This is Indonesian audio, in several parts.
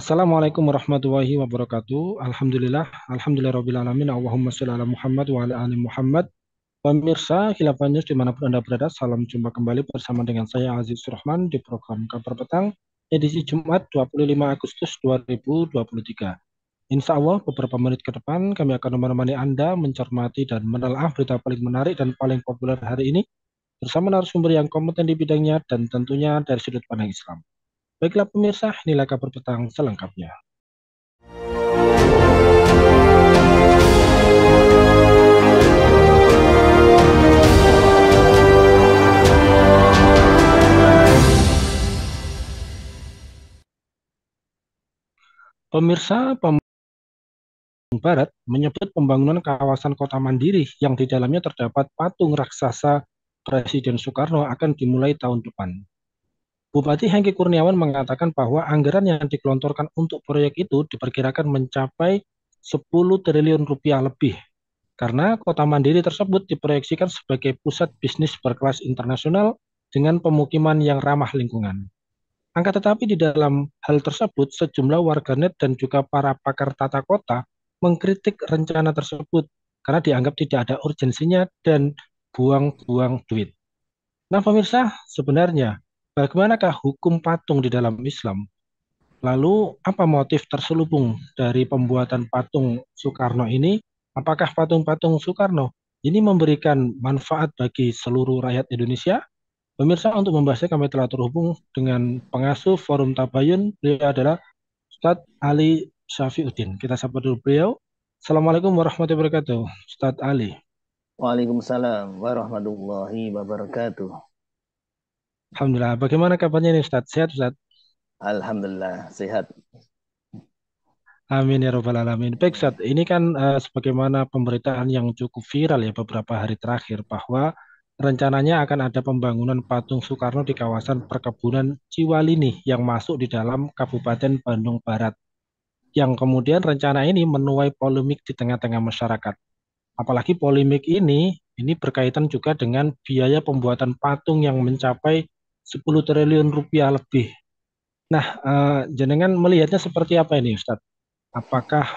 Assalamualaikum warahmatullahi wabarakatuh. Alhamdulillah rabbil alamin. Allahumma sholli ala Muhammad wa ala ali Muhammad. Pemirsa Khilafah News dimanapun Anda berada, salam jumpa kembali bersama dengan saya Aziz Rahman di program Kabar Petang, edisi Jumat 25 Agustus 2023. Insya Allah beberapa menit ke depan kami akan menemani Anda mencermati dan menelaah berita paling menarik dan paling populer hari ini bersama narasumber yang kompeten di bidangnya dan tentunya dari sudut pandang Islam. Baiklah pemirsa, inilah Kabar Petang selengkapnya. Pemirsa, Barat menyebut pembangunan kawasan kota mandiri yang di dalamnya terdapat patung raksasa Presiden Soekarno akan dimulai tahun depan. Bupati Hengki Kurniawan mengatakan bahwa anggaran yang digelontorkan untuk proyek itu diperkirakan mencapai 10 triliun rupiah lebih, karena kota mandiri tersebut diproyeksikan sebagai pusat bisnis berkelas internasional dengan pemukiman yang ramah lingkungan. Tetapi di dalam hal tersebut, sejumlah warganet dan juga para pakar tata kota mengkritik rencana tersebut karena dianggap tidak ada urgensinya dan buang-buang duit. Nah, pemirsa, sebenarnya bagaimanakah hukum patung di dalam Islam? Lalu, apa motif terselubung dari pembuatan patung Soekarno ini? Apakah patung-patung Soekarno ini memberikan manfaat bagi seluruh rakyat Indonesia? Pemirsa, untuk membahasnya kami telah terhubung dengan pengasuh Forum Tabayun. Beliau adalah Ustadz Ali Syafiuddin. Kita sapa dulu beliau. Assalamualaikum warahmatullahi wabarakatuh, Ustadz Ali. Waalaikumsalam warahmatullahi wabarakatuh. Alhamdulillah. Bagaimana kabarnya nih Ustadz? Sehat Ustadz? Alhamdulillah sehat. Amin ya robbal alamin. Baik Ustadz, ini kan sebagaimana pemberitaan yang cukup viral ya beberapa hari terakhir bahwa rencananya akan ada pembangunan patung Soekarno di kawasan perkebunan Ciwalini yang masuk di dalam Kabupaten Bandung Barat. Yang kemudian rencana ini menuai polemik di tengah-tengah masyarakat. Apalagi polemik ini berkaitan juga dengan biaya pembuatan patung yang mencapai 10 triliun rupiah lebih. Nah, jenengan melihatnya seperti apa ini, Ustadz? Apakah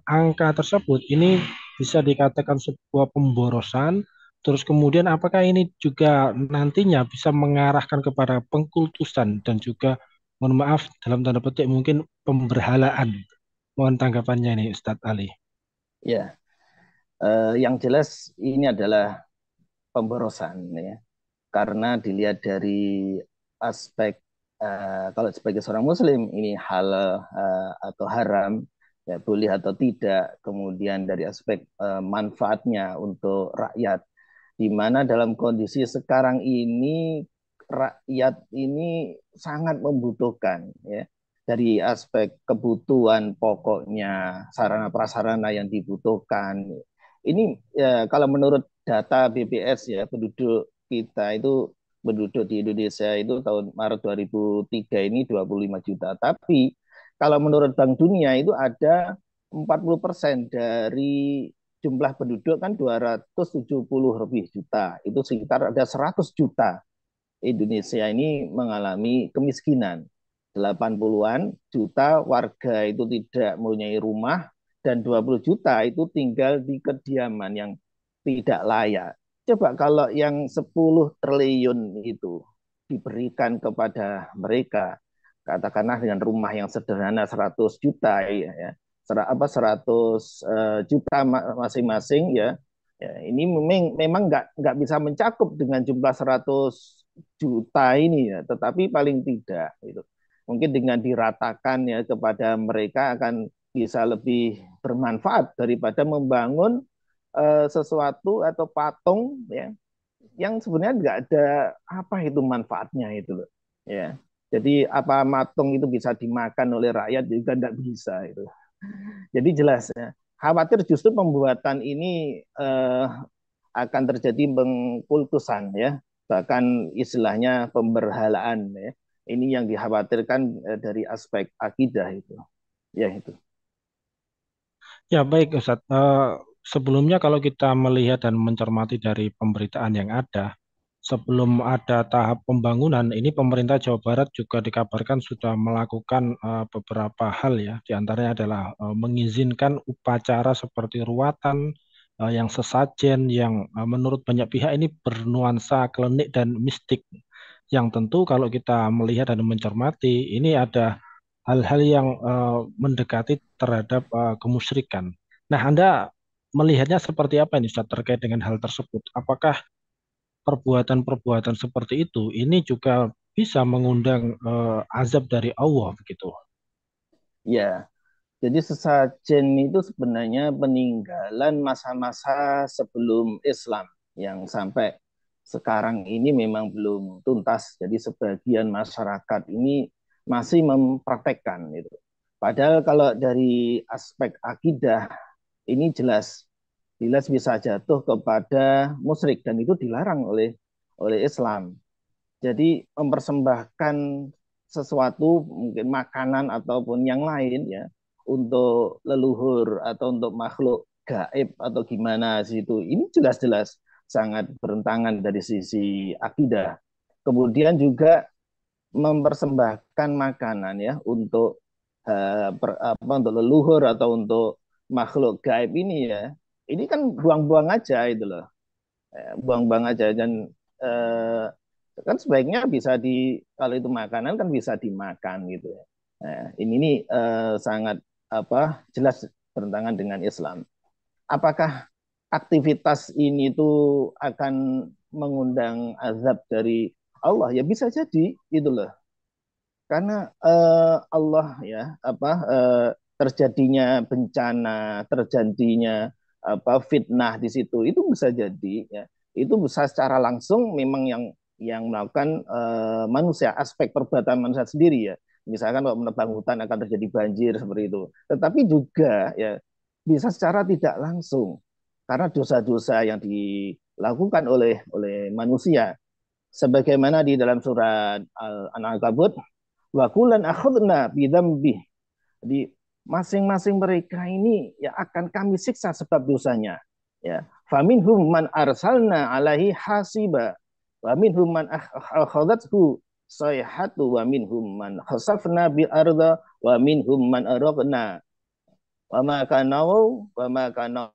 angka tersebut ini bisa dikatakan sebuah pemborosan? Terus kemudian apakah ini juga nantinya bisa mengarahkan kepada pengkultusan dan juga, mohon maaf, dalam tanda petik mungkin pemberhalaan? Mohon tanggapannya nih, Ustadz Ali. Ya, yang jelas ini adalah pemborosan ya. Karena dilihat dari aspek kalau sebagai seorang muslim ini halal atau haram, ya boleh atau tidak. Kemudian dari aspek manfaatnya untuk rakyat, di mana dalam kondisi sekarang ini rakyat ini sangat membutuhkan ya dari aspek kebutuhan pokoknya sarana prasarana yang dibutuhkan. Ini ya kalau menurut data BPS ya penduduk kita itu penduduk di Indonesia itu tahun Maret 2003 ini 25 juta. Tapi kalau menurut Bank Dunia itu ada 40% dari jumlah penduduk kan 270 lebih juta. Itu sekitar ada 100 juta Indonesia ini mengalami kemiskinan. 80-an juta warga itu tidak mempunyai rumah dan 20 juta itu tinggal di kediaman yang tidak layak. Coba kalau yang 10 triliun itu diberikan kepada mereka, katakanlah dengan rumah yang sederhana 100 juta ya, 100 juta masing-masing ya. Ya, ini memang nggak bisa mencakup dengan jumlah 100 juta ini ya, tetapi paling tidak itu mungkin dengan diratakan ya kepada mereka akan bisa lebih bermanfaat daripada membangun sesuatu atau patung ya yang sebenarnya nggak ada apa itu manfaatnya itu loh ya. Jadi apa matung itu bisa dimakan oleh rakyat juga nggak bisa itu. Jadi jelas ya, khawatir justru pembuatan ini akan terjadi pengkultusan ya, bahkan istilahnya pemberhalaan ya. Ini yang dikhawatirkan dari aspek akidah itu. Ya itu. Ya baik Ustadz. Sebelumnya kalau kita melihat dan mencermati dari pemberitaan yang ada, sebelum ada tahap pembangunan, ini pemerintah Jawa Barat juga dikabarkan sudah melakukan beberapa hal ya. Di antaranya adalah mengizinkan upacara seperti ruatan yang sesajen, yang menurut banyak pihak ini bernuansa klinik dan mistik. Yang tentu kalau kita melihat dan mencermati, ini ada hal-hal yang mendekati terhadap kemusyrikan. Nah, Anda melihatnya seperti apa ini Ustaz terkait dengan hal tersebut? Apakah perbuatan-perbuatan seperti itu ini juga bisa mengundang azab dari Allah begitu? Ya, jadi sesajen itu sebenarnya peninggalan masa-masa sebelum Islam yang sampai sekarang ini memang belum tuntas. Jadi sebagian masyarakat ini masih mempraktekkan itu. Padahal kalau dari aspek akidah ini jelas jelas bisa jatuh kepada musyrik dan itu dilarang oleh Islam. Jadi mempersembahkan sesuatu mungkin makanan ataupun yang lain ya untuk leluhur atau untuk makhluk gaib atau gimana situ ini jelas-jelas sangat bertentangan dari sisi akidah. Kemudian juga mempersembahkan makanan ya untuk untuk leluhur atau untuk makhluk gaib ini ya. Ini kan buang-buang aja itu loh, buang-buang aja dan eh, kan sebaiknya bisa di kalau itu makanan kan bisa dimakan gitu ya. Ini nih sangat jelas bertentangan dengan Islam. Apakah aktivitas ini tuh akan mengundang azab dari Allah? Ya bisa jadi gitu loh. Karena Allah ya terjadinya bencana, terjadinya fitnah di situ itu bisa jadi ya. Itu bisa secara langsung memang yang melakukan manusia, aspek perbuatan manusia sendiri ya. Misalkan kalau menebang hutan akan terjadi banjir seperti itu. Tetapi juga ya bisa secara tidak langsung karena dosa-dosa yang dilakukan oleh manusia sebagaimana di dalam surat Al-Ankabut wakulan akhudna bidambi. Jadi masing-masing mereka ini ya akan kami siksa sebab dosanya. Ya, faminhum man arsalna alaihi hasiba, wa minhum man akhadathu sayhatu, wa minhum man khasafna bil arda, wa minhum man araqna, wa ma kanau, wa ma kanau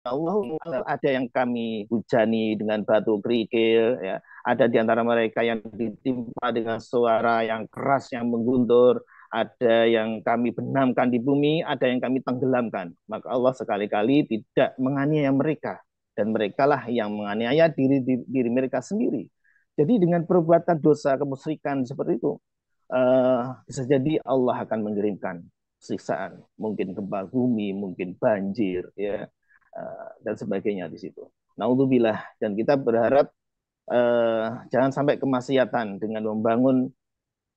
Allah ada yang kami hujani dengan batu kerikil, ya. Ada di antara mereka yang ditimpa dengan suara yang keras yang mengguntur, ada yang kami benamkan di bumi, ada yang kami tenggelamkan. Maka Allah sekali-kali tidak menganiaya mereka dan merekalah yang menganiaya diri mereka sendiri. Jadi dengan perbuatan dosa kemusyrikan seperti itu, bisa jadi Allah akan mengirimkan siksaan, mungkin gempa bumi, mungkin banjir, ya, dan sebagainya di situ. Naudzubillah dan kita berharap jangan sampai kemaksiatan dengan membangun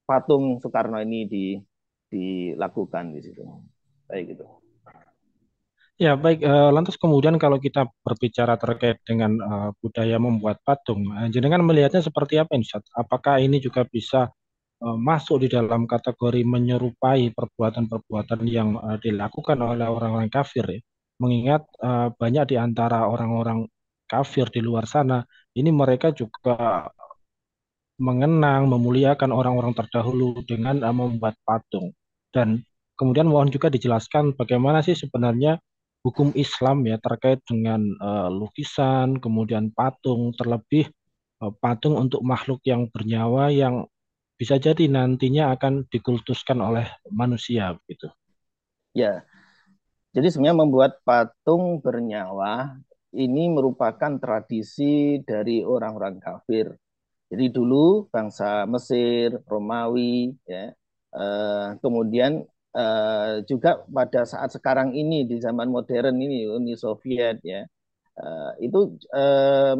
patung Soekarno ini dilakukan di situ. Baik itu. Ya, baik. Lantas kemudian kalau kita berbicara terkait dengan budaya membuat patung, jenengan melihatnya seperti apa ini, Ustaz? Apakah ini juga bisa masuk di dalam kategori menyerupai perbuatan-perbuatan yang dilakukan oleh orang-orang kafir ya? Mengingat banyak di antara orang-orang kafir di luar sana, ini mereka juga mengenang, memuliakan orang-orang terdahulu dengan membuat patung. Dan kemudian mohon juga dijelaskan bagaimana sih sebenarnya hukum Islam ya terkait dengan lukisan, kemudian patung, terlebih patung untuk makhluk yang bernyawa yang bisa jadi nantinya akan dikultuskan oleh manusia gitu. Ya, jadi sebenarnya membuat patung bernyawa ini merupakan tradisi dari orang-orang kafir. Jadi dulu bangsa Mesir, Romawi, ya, kemudian juga pada saat sekarang ini di zaman modern ini Uni Soviet, ya, itu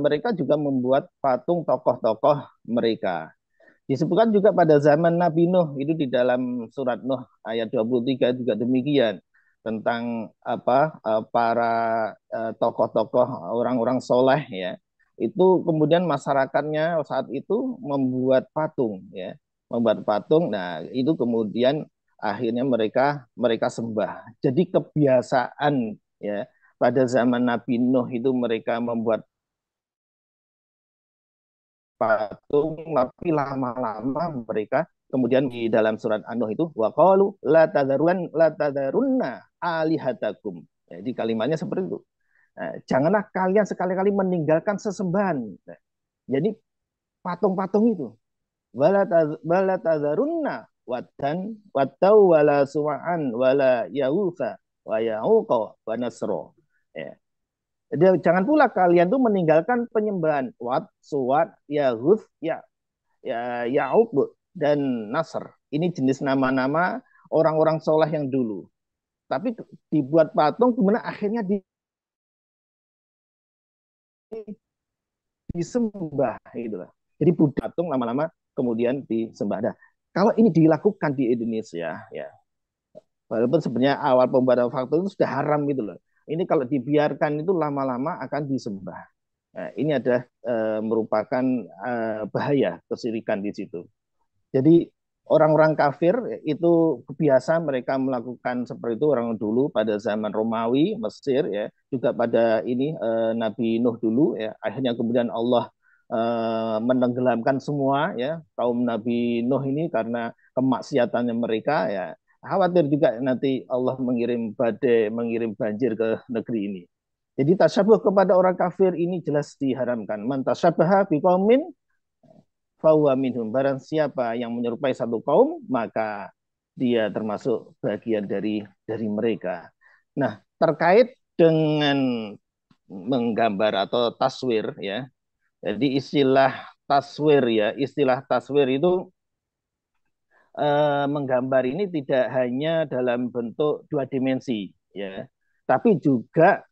mereka juga membuat patung tokoh-tokoh mereka. Disebutkan juga pada zaman Nabi Nuh itu di dalam surat Nuh ayat 23 juga demikian tentang para tokoh-tokoh orang-orang soleh ya itu kemudian masyarakatnya saat itu membuat patung ya membuat patung. Nah itu kemudian akhirnya mereka mereka sembah. Jadi kebiasaan ya pada zaman Nabi Nuh itu mereka membuat patung, tapi lama-lama mereka kemudian di dalam surat An-Nuh itu waqalu la tadarunna alihatakum. Jadi kalimatnya seperti itu. Nah, janganlah kalian sekali-kali meninggalkan sesembahan. Nah, jadi patung-patung itu wala tadharunna watan watau wala suwa'an wala yausa wa yauqa wa nasro. Ya. Jadi jangan pula kalian tuh meninggalkan penyembahan Wat, Suwat, Yahud, Ya'ub dan Nasr. Ini jenis nama-nama orang-orang soleh yang dulu. Tapi dibuat patung kemudian akhirnya disembah gitu lah. Jadi patung lama-lama kemudian disembah. Nah, kalau ini dilakukan di Indonesia ya, walaupun sebenarnya awal pembuatan patung itu sudah haram gitu loh. Ini kalau dibiarkan itu lama-lama akan disembah. Nah, ini ada merupakan bahaya kesirikan di situ. Jadi orang-orang kafir itu kebiasa mereka melakukan seperti itu orang dulu pada zaman Romawi, Mesir ya, juga pada ini Nabi Nuh dulu ya. Akhirnya kemudian Allah menenggelamkan semua ya kaum Nabi Nuh ini karena kemaksiatannya mereka ya. Khawatir juga nanti Allah mengirim badai, mengirim banjir ke negeri ini. Jadi tasyabuh kepada orang kafir ini jelas diharamkan. Man tasyabaha biqaumin fahuwa minhum. Barang siapa yang menyerupai satu kaum, maka dia termasuk bagian dari mereka. Nah, terkait dengan menggambar atau taswir ya. Jadi istilah taswir itu menggambar ini tidak hanya dalam bentuk dua dimensi ya, tapi juga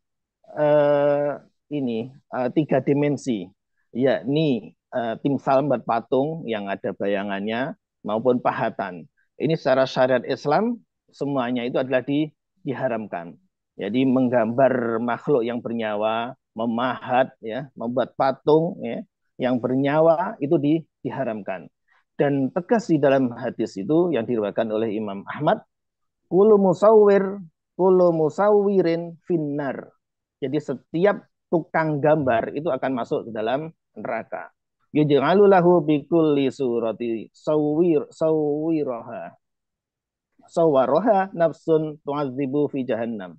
eh, ini tiga dimensi, yakni timsal buat patung yang ada bayangannya maupun pahatan. Ini secara syariat Islam semuanya itu adalah diharamkan. Jadi menggambar makhluk yang bernyawa, memahat, ya, membuat patung, ya, yang bernyawa itu diharamkan. Dan tegas di dalam hadis itu yang diriwayatkan oleh Imam Ahmad, kullu musawwir, kullu musawwirin finnar. Jadi setiap tukang gambar itu akan masuk ke dalam neraka. Yuj'alu lahu bikulli surati sawwiraha. Sawwaraha nafsun tu'adzibu fi jahannam.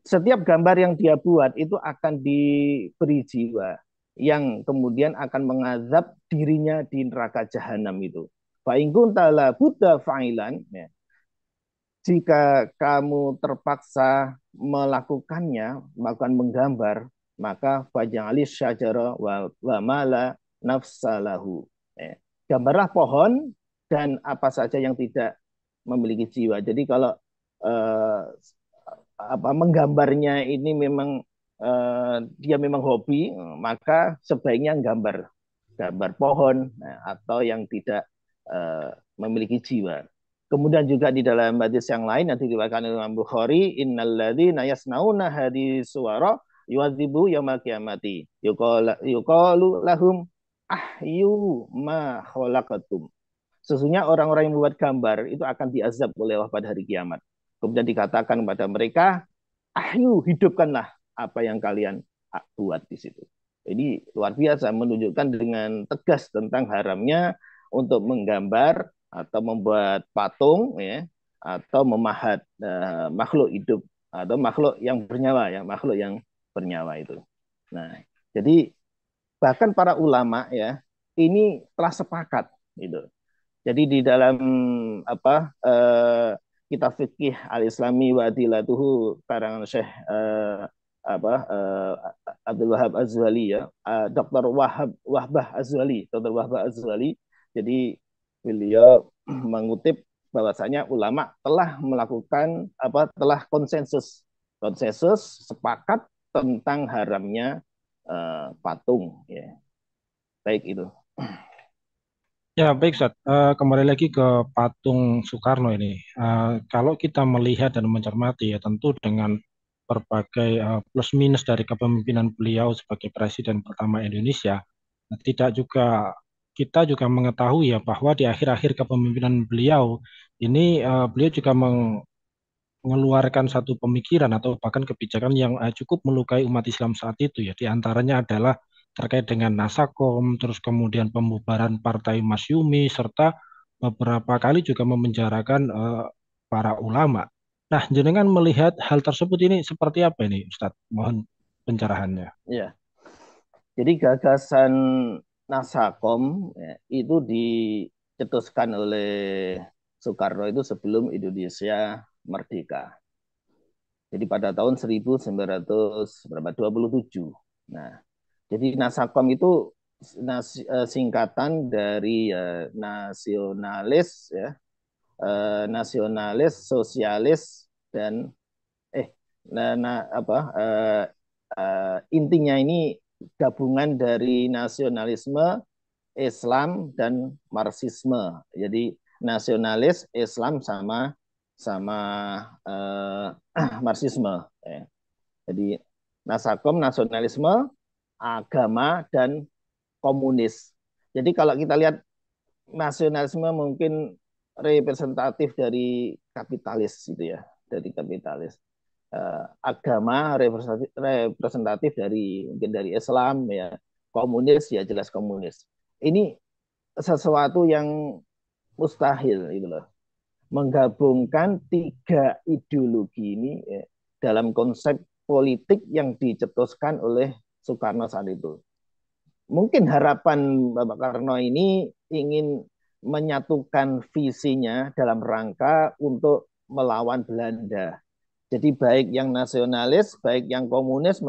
Setiap gambar yang dia buat itu akan diberi jiwa yang kemudian akan mengazab dirinya di neraka jahanam itu. Fa in kunta la budda fa'ilan, ya, jika kamu terpaksa melakukan menggambar, maka faj'alis syajara wa mala nafsalahu. Ya. Gambarlah pohon dan apa saja yang tidak memiliki jiwa. Jadi kalau eh, menggambarnya ini memang dia memang hobi, maka sebaiknya gambar gambar pohon atau yang tidak memiliki jiwa. Kemudian juga di dalam hadis yang lain yang diriwayatkan oleh Imam Bukhari, innalladzina yasnauna hadis suwara yuwadzibu yaumil qiyamati. Yuqalu lahum ahyu ma khalaqatum. Sesungguhnya orang-orang yang membuat gambar itu akan diazab oleh Allah pada hari kiamat. Kemudian dikatakan kepada mereka, ahyu, hidupkanlah apa yang kalian buat di situ. Jadi luar biasa menunjukkan dengan tegas tentang haramnya untuk menggambar atau membuat patung ya atau memahat makhluk hidup atau makhluk yang bernyawa ya, makhluk yang bernyawa itu. Nah, jadi bahkan para ulama ya ini telah sepakat gitu. Jadi di dalam apa kitab fikih al-Islami wa adilatuhu karangan Syekh Abdul Wahab Az-Zuhali ya, Dr. Wahbah Az-Zuhali, Dr. Wahbah Az-Zuhali. Jadi beliau mengutip bahwasanya ulama telah melakukan telah konsensus sepakat tentang haramnya patung ya. Baik itu. Ya, baik, Ustaz. Kembali lagi ke patung Soekarno ini. Kalau kita melihat dan mencermati ya, tentu dengan berbagai plus minus dari kepemimpinan beliau sebagai Presiden pertama Indonesia, tidak juga kita juga mengetahui ya bahwa di akhir-akhir kepemimpinan beliau ini beliau juga mengeluarkan satu pemikiran atau bahkan kebijakan yang cukup melukai umat Islam saat itu ya. Di antaranya adalah terkait dengan Nasakom, terus kemudian pembubaran Partai Masyumi, serta beberapa kali juga memenjarakan para ulama. Nah, jenengan melihat hal tersebut ini seperti apa ini, Ustadz? Mohon pencerahannya. Ya, jadi gagasan Nasakom ya, itu dicetuskan oleh Soekarno itu sebelum Indonesia merdeka. Jadi pada tahun 1927. Nah, jadi Nasakom itu singkatan dari nasionalis ya, nasionalis, sosialis dan apa intinya ini gabungan dari nasionalisme, Islam dan Marxisme. Jadi nasionalis, Islam sama sama Marxisme. Ya. Jadi Nasakom nasionalisme, agama dan komunis. Jadi kalau kita lihat nasionalisme mungkin representatif dari kapitalis gitu ya, dari kapitalis. Agama representatif dari mungkin dari Islam ya, komunis ya jelas komunis. Ini sesuatu yang mustahil gitu loh. Menggabungkan tiga ideologi ini ya, dalam konsep politik yang dicetuskan oleh Soekarno saat itu. Mungkin harapan Bapak Karno ini ingin menyatukan visinya dalam rangka untuk melawan Belanda. Jadi baik yang nasionalis, baik yang komunis,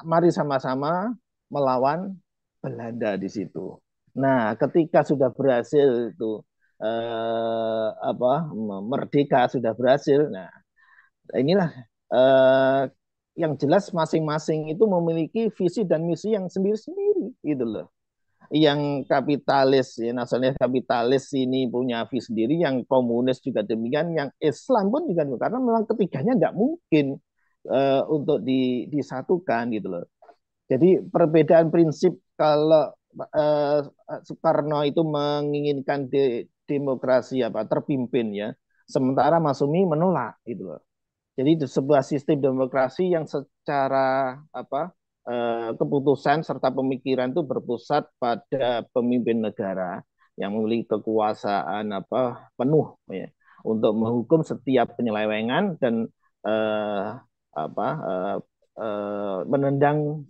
mari sama-sama melawan Belanda di situ. Nah, ketika sudah berhasil itu merdeka sudah berhasil. Nah, inilah eh, yang jelas masing-masing itu memiliki visi dan misi yang sendiri-sendiri gitu loh. Yang kapitalis ya nasionalis kapitalis ini punya visi sendiri, yang komunis juga demikian, yang Islam pun juga demikian. Karena memang ketiganya nggak mungkin untuk disatukan gitu loh. Jadi perbedaan prinsip kalau uh, Soekarno itu menginginkan demokrasi apa terpimpin ya, sementara Masumi menolak gitu loh. Jadi sebuah sistem demokrasi yang secara keputusan serta pemikiran itu berpusat pada pemimpin negara yang memiliki kekuasaan penuh ya untuk menghukum setiap penyelewengan dan eh, apa menendang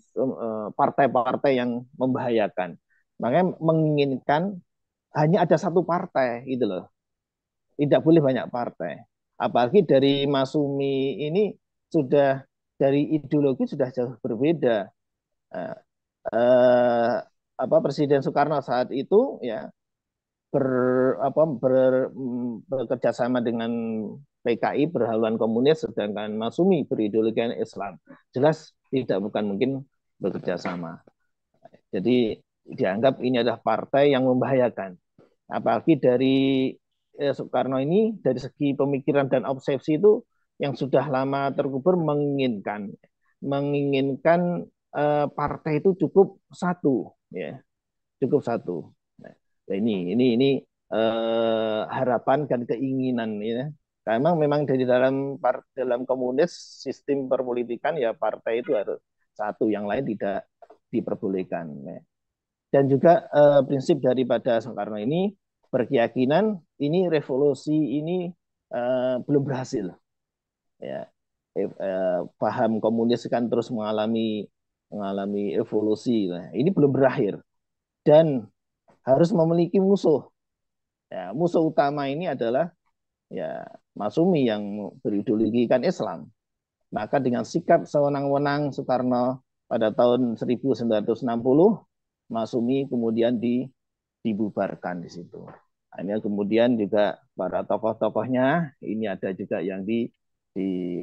partai-partai yang membahayakan. Makanya menginginkan hanya ada satu partai gitu loh, tidak boleh banyak partai. Apalagi dari Masumi ini sudah dari ideologi sudah jauh berbeda. Eh, eh, Presiden Soekarno saat itu ya ber, bekerja sama dengan PKI berhaluan komunis, sedangkan Masumi berideologi Islam. Jelas tidak bukan mungkin bekerja sama. Jadi dianggap ini adalah partai yang membahayakan. Apalagi dari Soekarno ini dari segi pemikiran dan obsesi itu yang sudah lama terkubur menginginkan partai itu cukup satu ya, cukup satu. Nah, ini harapan dan keinginan ya. Karena memang dari dalam komunis sistem perpolitikan ya partai itu harus satu, yang lain tidak diperbolehkan. Ya. Dan juga prinsip daripada Soekarno ini berkeyakinan ini revolusi ini belum berhasil. Ya, paham komunis kan terus mengalami evolusi. Nah, ini belum berakhir dan harus memiliki musuh. Ya, musuh utama ini adalah ya Masumi yang berideologikan Islam. Maka dengan sikap sewenang-wenang Soekarno pada tahun 1960, Masumi kemudian dibubarkan di situ. Hanya kemudian juga para tokoh-tokohnya ini ada juga yang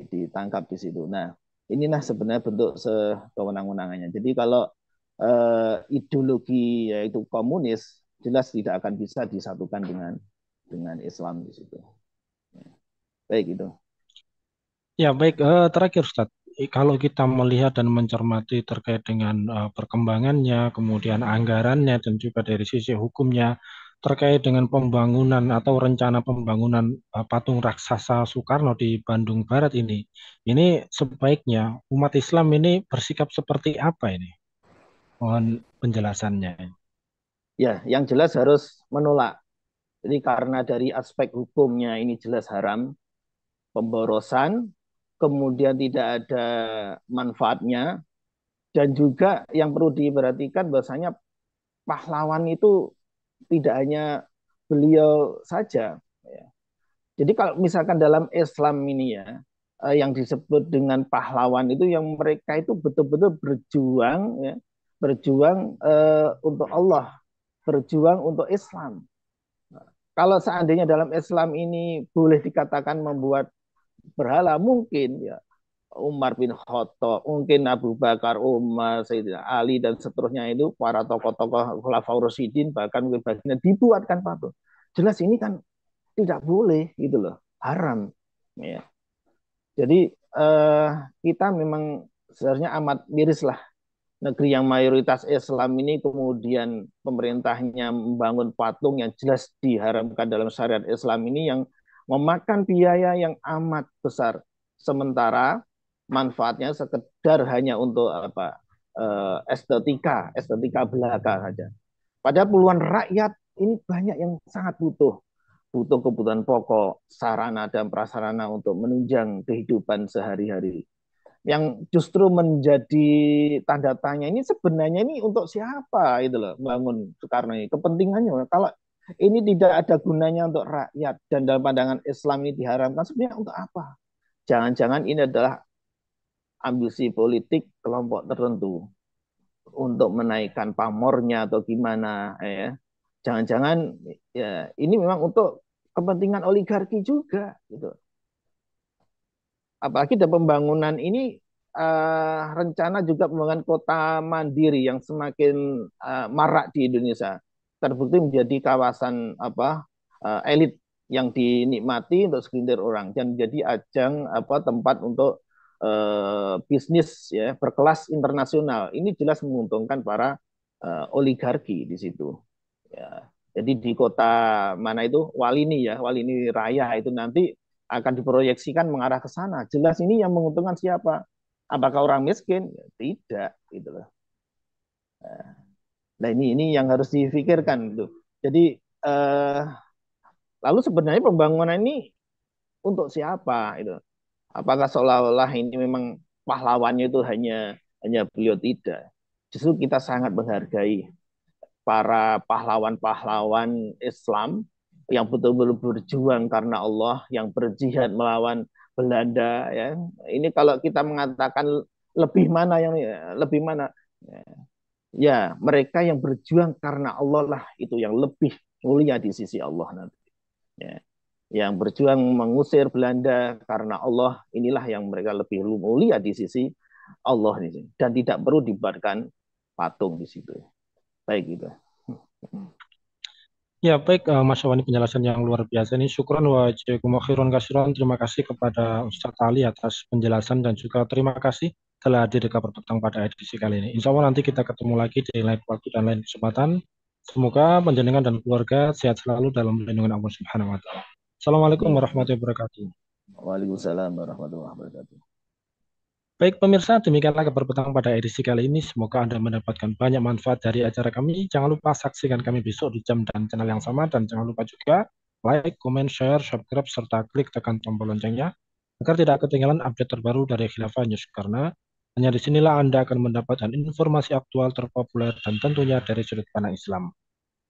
ditangkap di situ. Nah, inilah sebenarnya bentuk kewenang-wenangannya. Jadi kalau ideologi yaitu komunis jelas tidak akan bisa disatukan dengan Islam di situ. Baik itu. Ya, baik. Terakhir, Ustadz. Kalau kita melihat dan mencermati terkait dengan perkembangannya, kemudian anggarannya, dan juga dari sisi hukumnya, terkait dengan pembangunan atau rencana pembangunan patung raksasa Soekarno di Bandung Barat ini sebaiknya umat Islam ini bersikap seperti apa ini? Mohon penjelasannya. Ya, yang jelas harus menolak. Jadi karena dari aspek hukumnya ini jelas haram, pemborosan, kemudian tidak ada manfaatnya, dan juga yang perlu diperhatikan bahwasanya pahlawan itu tidak hanya beliau saja. Ya. Jadi kalau misalkan dalam Islam ini ya, yang disebut dengan pahlawan itu yang mereka itu betul-betul berjuang, ya, berjuang untuk Allah, berjuang untuk Islam. Kalau seandainya dalam Islam ini boleh dikatakan membuat berhala, mungkin ya Umar bin Khattab, mungkin Abu Bakar, Umar, Sayyidina Ali dan seterusnya itu para tokoh-tokoh Khulafaur Rasyidin bahkan bagian dibuatkan patung. Jelas ini kan tidak boleh gitu loh, haram. Ya. Jadi kita memang sebenarnya amat miris lah negeri yang mayoritas Islam ini kemudian pemerintahnya membangun patung yang jelas diharamkan dalam syariat Islam ini yang memakan biaya yang amat besar. Sementara manfaatnya sekedar hanya untuk apa estetika belaka saja. Pada puluhan rakyat ini banyak yang sangat butuh kebutuhan pokok, sarana dan prasarana untuk menunjang kehidupan sehari-hari. Yang justru menjadi tanda tanya ini sebenarnya ini untuk siapa itu loh bangun Soekarno ini kepentingannya kalau ini tidak ada gunanya untuk rakyat dan dalam pandangan Islam ini diharamkan sebenarnya untuk apa? Jangan-jangan ini adalah ambisi politik kelompok tertentu untuk menaikkan pamornya atau gimana ya. Jangan-jangan ya ini memang untuk kepentingan oligarki juga gitu. Apalagi dalam pembangunan ini rencana juga pembangunan kota mandiri yang semakin marak di Indonesia terbukti menjadi kawasan apa elit yang dinikmati untuk segelintir orang dan menjadi ajang apa tempat untuk bisnis ya berkelas internasional. Ini jelas menguntungkan para oligarki di situ. Ya. Jadi di kota mana itu Walini ya, Walini Raya itu nanti akan diproyeksikan mengarah ke sana. Jelas ini yang menguntungkan siapa? Apakah orang miskin? Ya, tidak, gitu loh. Nah ini yang harus difikirkan gitu. Jadi lalu sebenarnya pembangunan ini untuk siapa? Itu apakah seolah-olah ini memang pahlawannya itu hanya beliau tidak? Justru kita sangat menghargai para pahlawan-pahlawan Islam yang betul-betul berjuang karena Allah, yang berjihad melawan Belanda ya. Ini kalau kita mengatakan lebih mana yang lebih mana ya mereka yang berjuang karena Allah lah itu yang lebih mulia di sisi Allah nanti. Ya. Yang berjuang mengusir Belanda karena Allah inilah yang mereka lebih mulia di sisi Allah ini dan tidak perlu dibuatkan patung di situ. Baik gitu. Ya, baik, Mas Wani, penjelasan yang luar biasa ini. Syukron wa jazakumullah khairan kasiran. Terima kasih kepada Ustadz Ali atas penjelasan dan juga terima kasih telah hadir di kabar petang pada edisi kali ini. Insya Allah nanti kita ketemu lagi di lain waktu dan lain kesempatan. Semoga panjenengan dan keluarga sehat selalu dalam lindungan Allah Subhanahu wa taala. Assalamualaikum Amin. warahmatullahi wabarakatuh. Waalaikumsalam warahmatullahi wabarakatuh. Baik pemirsa, demikianlah kabar petang pada edisi kali ini. Semoga Anda mendapatkan banyak manfaat dari acara kami. Jangan lupa saksikan kami besok di jam dan channel yang sama. Dan jangan lupa juga like, comment, share, subscribe, serta klik tekan tombol loncengnya agar tidak ketinggalan update terbaru dari Khilafah News. Karena hanya di sinilah Anda akan mendapatkan informasi aktual terpopuler dan tentunya dari sudut pandang Islam.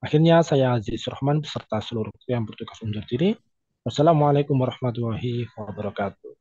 Akhirnya saya Aziz Rahman beserta seluruh kru yang bertugas undur diri. Wassalamualaikum warahmatullahi wabarakatuh.